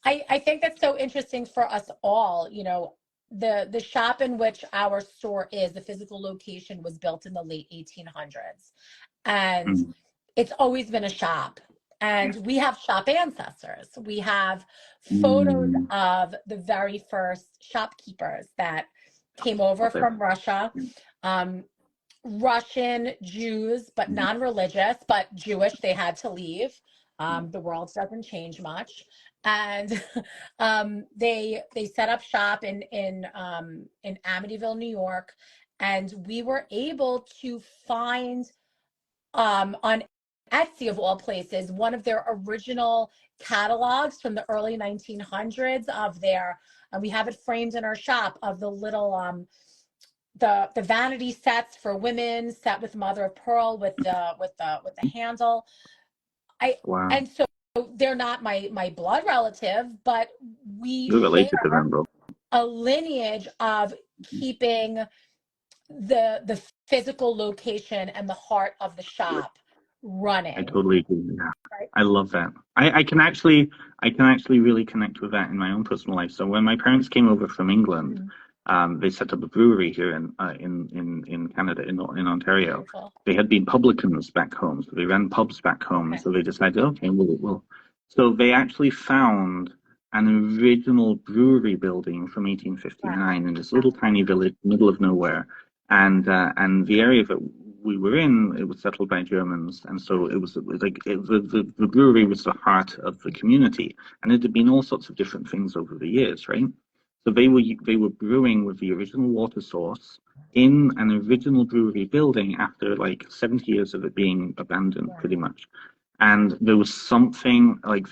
I think that's so interesting for us all, you know, the shop in which our store is, the physical location was built in the late 1800s. And Mm. it's always been a shop. Yeah. And we have shop ancestors. We have photos Mm. of the very first shopkeepers that came over Love it. from Russia. Um, Russian Jews, but Mm. non-religious, but Jewish. They had to leave. The world doesn't change much, and they set up shop in Amityville, New York, and we were able to find on Etsy of all places one of their original catalogs from the early 1900s of their. And we have it framed in our shop of the little the vanity sets for women set with mother of pearl with the handle. I Wow. and so they're not my blood relative, but we You're share related to them, bro. a lineage of keeping the physical location and the heart of the shop I running, totally agree with that. right? I love that. I can actually really connect with that in my own personal life. So when my parents came over from England, Mm-hmm. they set up a brewery here in Canada, in Ontario. Beautiful. They had been publicans back home, so they ran pubs back home. Okay. So they decided, okay, we'll. So they actually found an original brewery building from Wow. 1859 in this little tiny village, middle of nowhere, and the area that we were in, it was settled by Germans, and so it was like the brewery was the heart of the community, and it had been all sorts of different things over the years, right? So they were brewing with the original water source in an original brewery building after like 70 years of it being abandoned, pretty Wow. much. And there was something like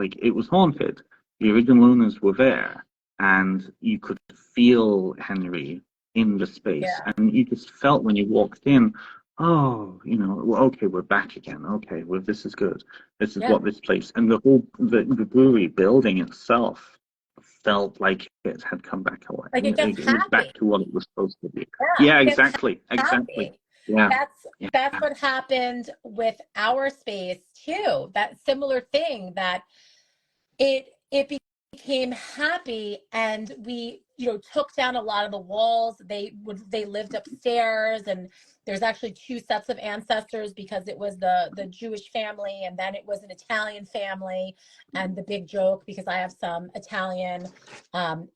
like it was haunted. The original owners were there, and you could feel Henry in the space, Yeah. and you just felt when you walked in, oh, well, okay, we're back again. Okay, well, this is good. This is Yeah. what this place, and the brewery building itself felt like it had come back alive. Like it gets It was back happy. to what it was supposed to be. Yeah. Yeah, It gets exactly, exactly. happy. Yeah, That's yeah, that's what happened with our space too. That similar thing that it became happy, and we, you know, took down a lot of the walls. They lived upstairs, and there's actually two sets of ancestors because it was the Jewish family, and then it was an Italian family. And the big joke, because I have some Italian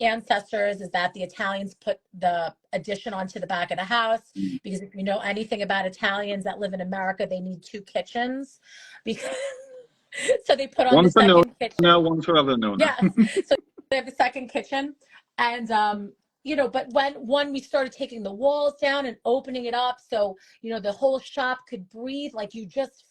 ancestors, is that the Italians put the addition onto the back of the house, because if you know anything about Italians that live in America, they need two kitchens because so they put on the one for no, second kitchen. no, one for other, no, no. Yes. So they have the second kitchen. And you know, but when we started taking the walls down and opening it up, so you know the whole shop could breathe, like you just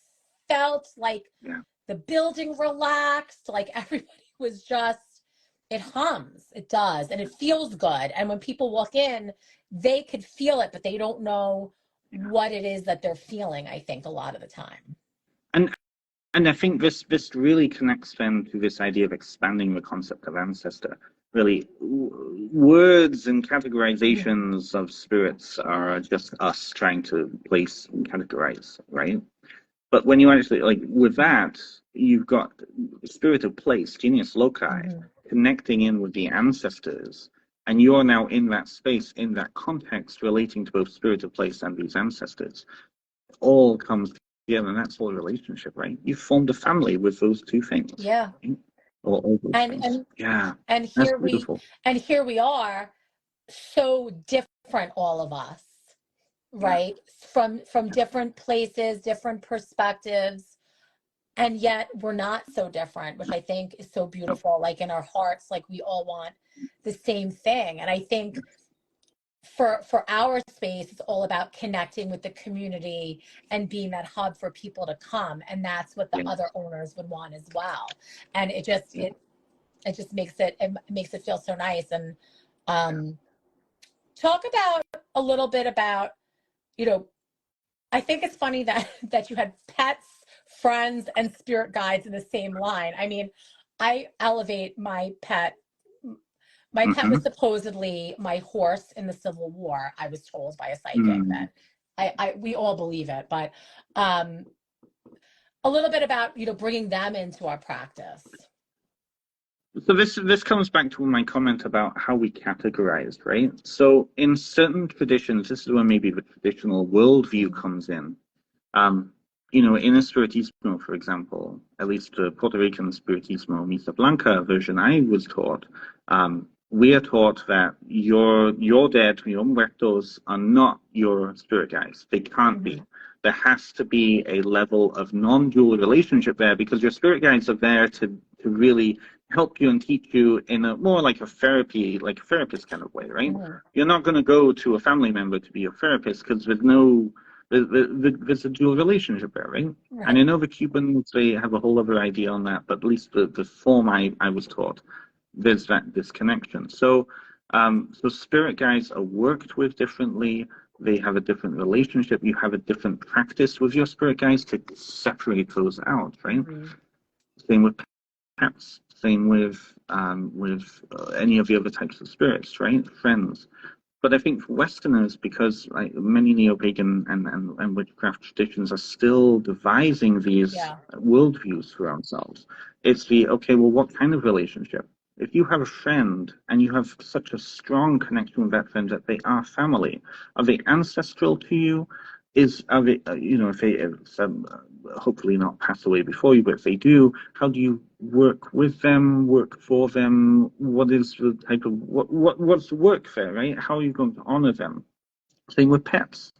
felt like Yeah, the building relaxed, like everybody was just, it hums, it does, and it feels good. And when people walk in, they could feel it, but they don't know yeah. what it is that they're feeling, I think, a lot of the time. And I think this really connects then to this idea of expanding the concept of ancestor. Really, words and categorizations of spirits are just us trying to place and categorize, right? But when you actually, like, with that, you've got the spirit of place, genius loci, Mm-hmm. connecting in with the ancestors, and you're now in that space, in that context, relating to both spirit of place and these ancestors. All comes together, and that's all a relationship, right? You formed a family with those two things, Yeah. right? Or all those And things. and Yeah, and that's here we beautiful. and here we are, so different, all of us, Yeah, right? From yeah, different places, different perspectives, and yet we're not so different, which I think is so no, beautiful. Like in our hearts, like we all want the same thing. And I think yeah, for our space, it's all about connecting with the community and being that hub for people to come, and that's what the yeah, other owners would want as well. And it just yeah, it just makes it feel so nice. And um talk about a little bit about, you know, I think it's funny that that you had pets, friends, and spirit guides in the same line. I mean, I elevate My pet Mm-hmm. was supposedly my horse in the Civil War. I was told by a psychic Mm. that we all believe it, but um, a little bit about, bringing them into our practice. So this comes back to my comment about how we categorize, right? So in certain traditions, this is where maybe the traditional worldview comes in. In Espiritismo, for example, at least the Puerto Rican Spiritismo Misa Blanca version I was taught, we are taught that your dead, your muertos, are not your spirit guides. They can't be. There has to be a level of non-dual relationship there because your spirit guides are there to really help you and teach you in a more like a therapist kind of way, right? You're not going to go to a family member to be your therapist because there's a dual relationship there, right? And I know the Cubans, they have a whole other idea on that, but at least the form I was taught, there's this connection. So spirit guides are worked with differently. They have a different relationship. You have a different practice with your spirit guides to separate those out, right? Same with pets. Same with any of the other types of spirits, right? Friends. But I think for Westerners, because many neo-pagan and witchcraft traditions are still devising these worldviews for ourselves, it's okay, well, what kind of relationship? If you have a friend and you have such a strong connection with that friend that they are family, are they ancestral to you? Are they, if they hopefully not pass away before you, but if they do, how do you work with them, work for them? What is the type of what's the work there, right? How are you going to honor them? Same with pets.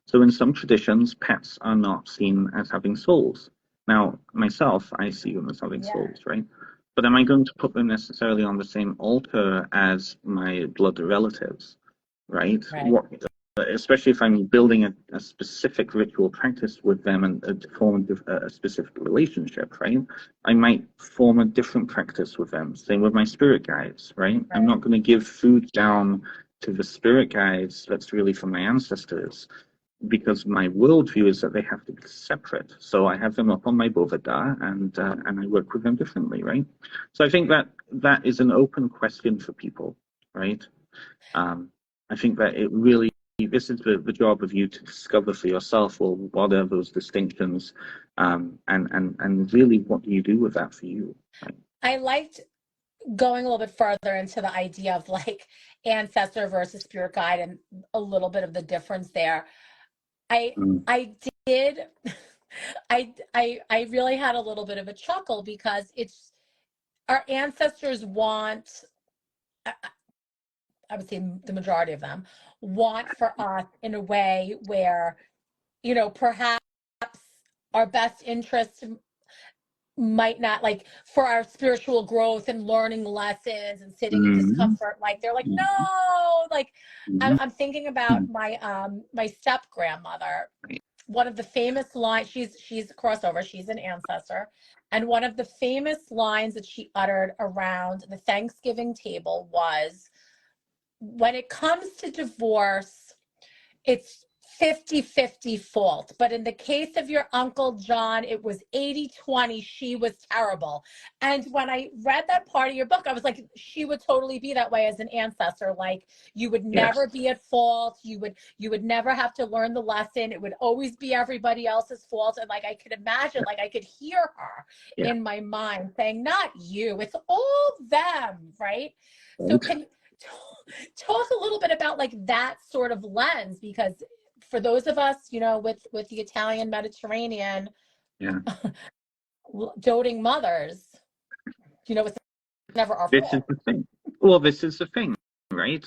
So in some traditions, pets are not seen as having souls. Now, myself, I see them as having souls, right? But am I going to put them necessarily on the same altar as my blood relatives, right? Especially if I'm building a specific ritual practice with them and to form a specific relationship, right? I might form a different practice with them. Same with my spirit guides, right? I'm not going to give food down to the spirit guides that's really from my ancestors because my worldview is that they have to be separate. So I have them up on my Bovada and I work with them differently, right? So I think that is an open question for people, right? I think that this is the job of you to discover for yourself, well, what are those distinctions, and really what do you do with that for you? Right? I liked going a little bit further into the idea of like ancestor versus spirit guide and a little bit of the difference there. I did I really had a little bit of a chuckle because it's our ancestors want, I would say the majority of them want for us in a way where, perhaps our best interest might not, like for our spiritual growth and learning lessons and sitting in discomfort, like they're like, no, like I'm thinking about my step grandmother. One of the famous lines, she's a crossover, she's an ancestor, and one of the famous lines that she uttered around the Thanksgiving table was, when it comes to divorce, it's 50-50 fault. But in the case of your Uncle John, it was 80-20. She was terrible. And when I read that part of your book, I was like, she would totally be that way as an ancestor. Like, you would never be at fault. You would never have to learn the lesson. It would always be everybody else's fault. And like, I could imagine, like I could hear her in my mind saying, not you, it's all them, right? So can you talk a little bit about like that sort of lens, because for those of us, with the Italian Mediterranean doting mothers, it's never our This is fault. the thing. Well, this is the thing, right?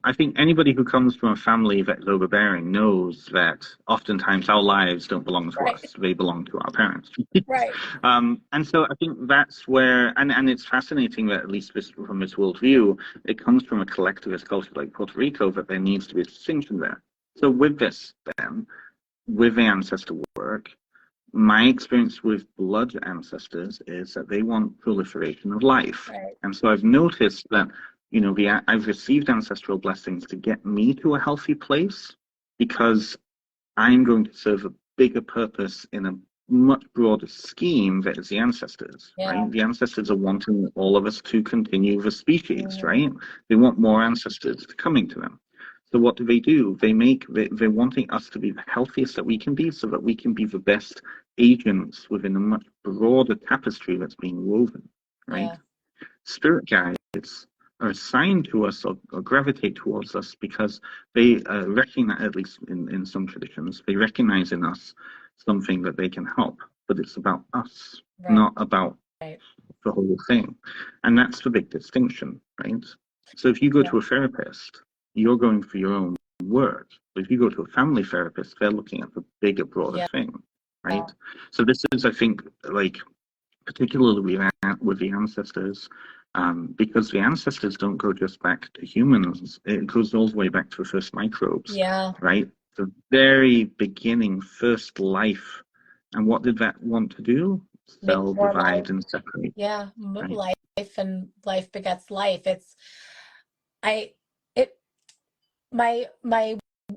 I think anybody who comes from a family that's overbearing knows that oftentimes our lives don't belong to us; they belong to our parents. And so I think that's where, and it's fascinating that at least from this worldview, it comes from a collectivist culture like Puerto Rico, that there needs to be a distinction there. So with this, then, with the ancestor work, my experience with blood ancestors is that they want proliferation of life. And so I've noticed that, I've received ancestral blessings to get me to a healthy place because I'm going to serve a bigger purpose in a much broader scheme, there's the ancestors, Yeah. right? The ancestors are wanting all of us to continue the species, Mm-hmm. right? They want more ancestors coming to them. So what do? They're wanting us to be the healthiest that we can be so that we can be the best agents within a much broader tapestry that's being woven, right? Yeah. Spirit guides are assigned to us or gravitate towards us because they recognize, at least in some traditions, they recognize in us something that they can help, but it's about us, Right. not about Right. the whole thing. And that's the big distinction, right? So if you go to a therapist, you're going for your own work. But if you go to a family therapist, they're looking at the bigger, broader thing, right? So this is, I think, like, particularly with the ancestors, because the ancestors don't go just back to humans. It goes all the way back to the first microbes, right? The very beginning, first life. And what did that want to do? Cell divide and separate. Yeah, right? life and life begets life. My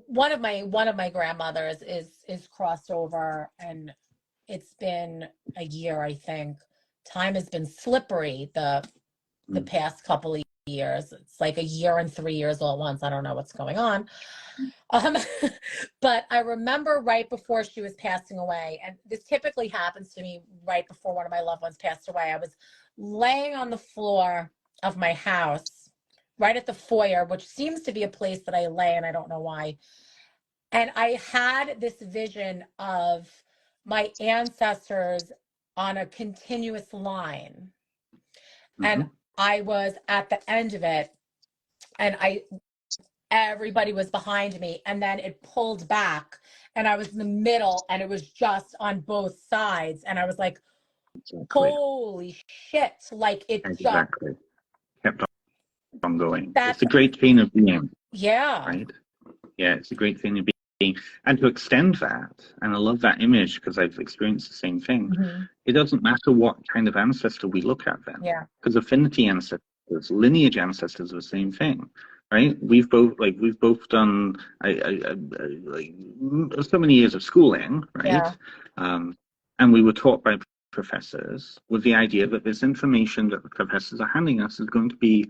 one of my grandmothers is crossed over, and it's been a year, I think. Time has been slippery the past couple of years. It's like a year and 3 years all at once. I don't know what's going on. But I remember right before she was passing away, and this typically happens to me right before one of my loved ones passed away. I was laying on the floor of my house, right at the foyer, which seems to be a place that I lay, and I don't know why. And I had this vision of my ancestors on a continuous line. And I was at the end of it, and everybody was behind me, and then it pulled back, and I was in the middle, and it was just on both sides, and I was like, holy shit, like it just kept on going. It's a great chain of being. Yeah. Right? Yeah, it's a great thing to be. And to extend that, and I love that image because I've experienced the same thing. It doesn't matter what kind of ancestor we look at then. Yeah. Because affinity ancestors, lineage ancestors are the same thing. Right? We've both done like so many years of schooling, right? Yeah. And we were taught by professors with the idea that this information that the professors are handing us is going to be,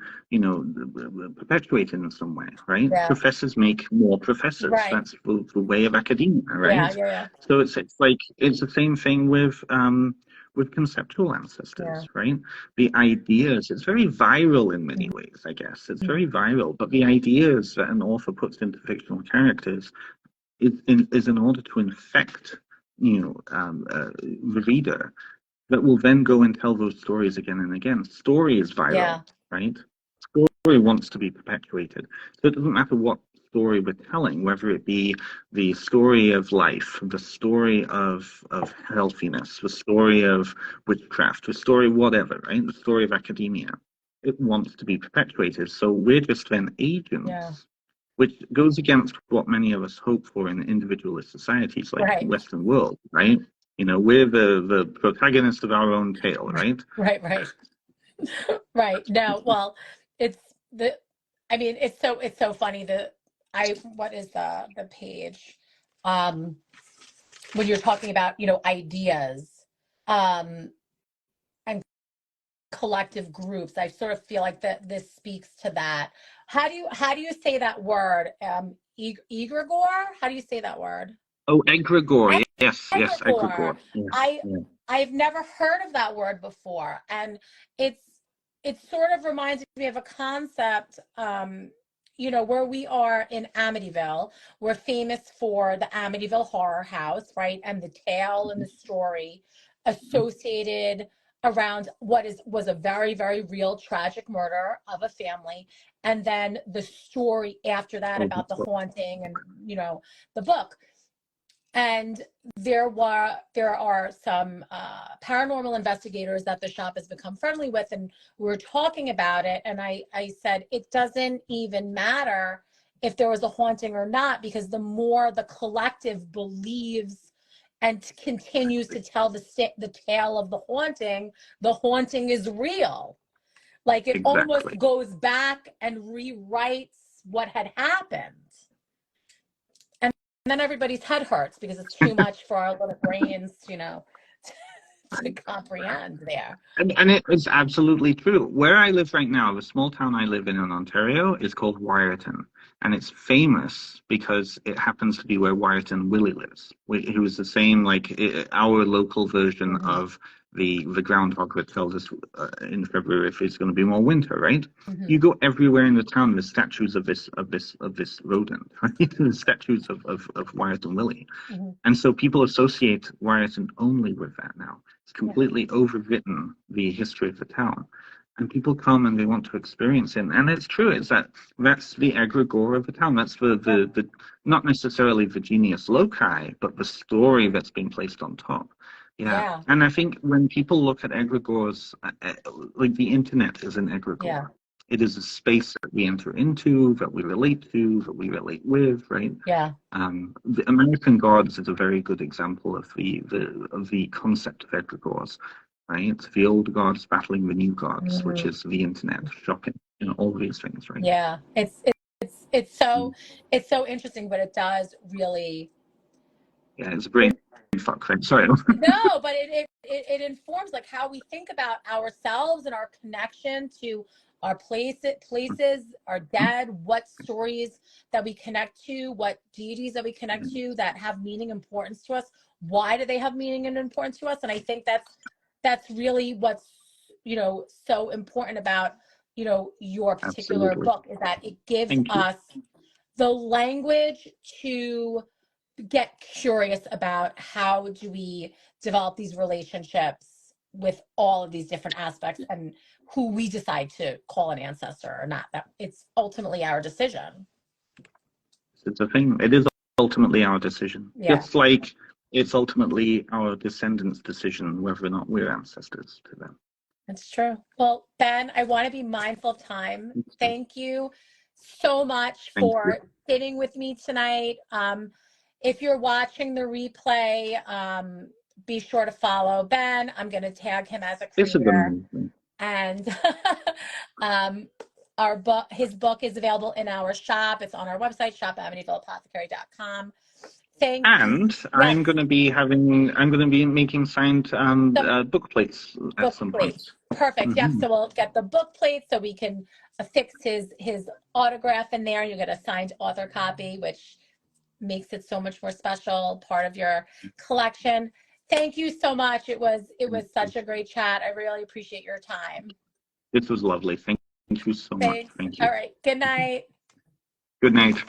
perpetuated in some way, right? Yeah. Professors make more professors. Right. That's the way of academia, right? Yeah. So it's the same thing with conceptual ancestors, right? The ideas, it's very viral in many ways, I guess. It's very viral, but the ideas that an author puts into fictional characters is in order to infect, the reader, that will then go and tell those stories again and again. Story is viral, right? Story wants to be perpetuated. So it doesn't matter what story we're telling, whether it be the story of life, the story of healthiness, the story of witchcraft, the story whatever, right? The story of academia. It wants to be perpetuated. So we're just then agents, which goes against what many of us hope for in individualist societies like the Western world, right? We're the protagonist of our own tale, right? Right. No, well, it's so funny what is the page? When you're talking about, ideas, and collective groups, I sort of feel like that this speaks to that. How do you say that word? Egregore? How do you say that word? Oh, egregore. Yes, egregore. I've never heard of that word before, and it sort of reminds me of a concept. Where we are in Amityville, we're famous for the Amityville Horror House, right? And the tale and the story associated around was a very, very real tragic murder of a family, and then the story after that about the haunting and the book. And there are some paranormal investigators that the shop has become friendly with, and we're talking about it. And I said, it doesn't even matter if there was a haunting or not, because the more the collective believes and continues to tell the tale of the haunting is real. Like it almost goes back and rewrites what had happened. then everybody's head hurts because it's too much for our little brains, you know, to comprehend there. And it is absolutely true. Where I live right now, the small town I live in Ontario, is called Wyerton. And it's famous because it happens to be where Wyerton Willie lives, who was the same, like our local version Mm-hmm. of the groundhog that tells us in February if it's going to be more winter, right? Mm-hmm. You go everywhere in the town, there's statues of this rodent, right? The statues of Wyerton Willie. Mm-hmm. And so people associate Wyerton only with that now. It's completely overwritten the history of the town. And people come and they want to experience it. And it's true, it's that's the egregore of the town. That's the not necessarily the genius loci, but the story that's been placed on top. Yeah. And I think when people look at egregores, like the internet is an egregore. Yeah. It is a space that we enter into, that we relate to, that we relate with, right? Yeah. The American Gods is a very good example of the concept of egregores, right? The old gods battling the new gods, Mm-hmm. which is the internet, shopping, you know, all these things, right? Yeah. It's so interesting, but it does really. Yeah, it's a brain fuck thing. Sorry. No, but it informs like how we think about ourselves and our connection to our places, our dead, what stories that we connect to, what deities that we connect to that have meaning, importance to us. Why do they have meaning and importance to us? And I think that's really what's, you know, so important about, you know, your particular Absolutely. book, is that it gives Thank you. us the language to get curious about how do we develop these relationships with all of these different aspects and who we decide to call an ancestor or not. That it's ultimately our decision. It's a thing. It is ultimately our decision. Yeah. Just like it's ultimately our descendants' decision whether or not we're ancestors to them. That's true. Well, Ben, I want to be mindful of time. Thank you so much for sitting with me tonight. If you're watching the replay, be sure to follow Ben. I'm going to tag him as a creator. And his book is available in our shop. It's on our website, shop@amityvilleapothecary.com. And I'm going to be making signed book plates at some point. Perfect. Mm-hmm. Yep. So we'll get the book plate so we can affix his autograph in there. You'll get a signed author copy, which makes it so much more special, part of your collection. Thank you so much. It was such a great chat. I really appreciate your time. This was lovely. Thank you so much. Thank you. All right. Good night. Good night.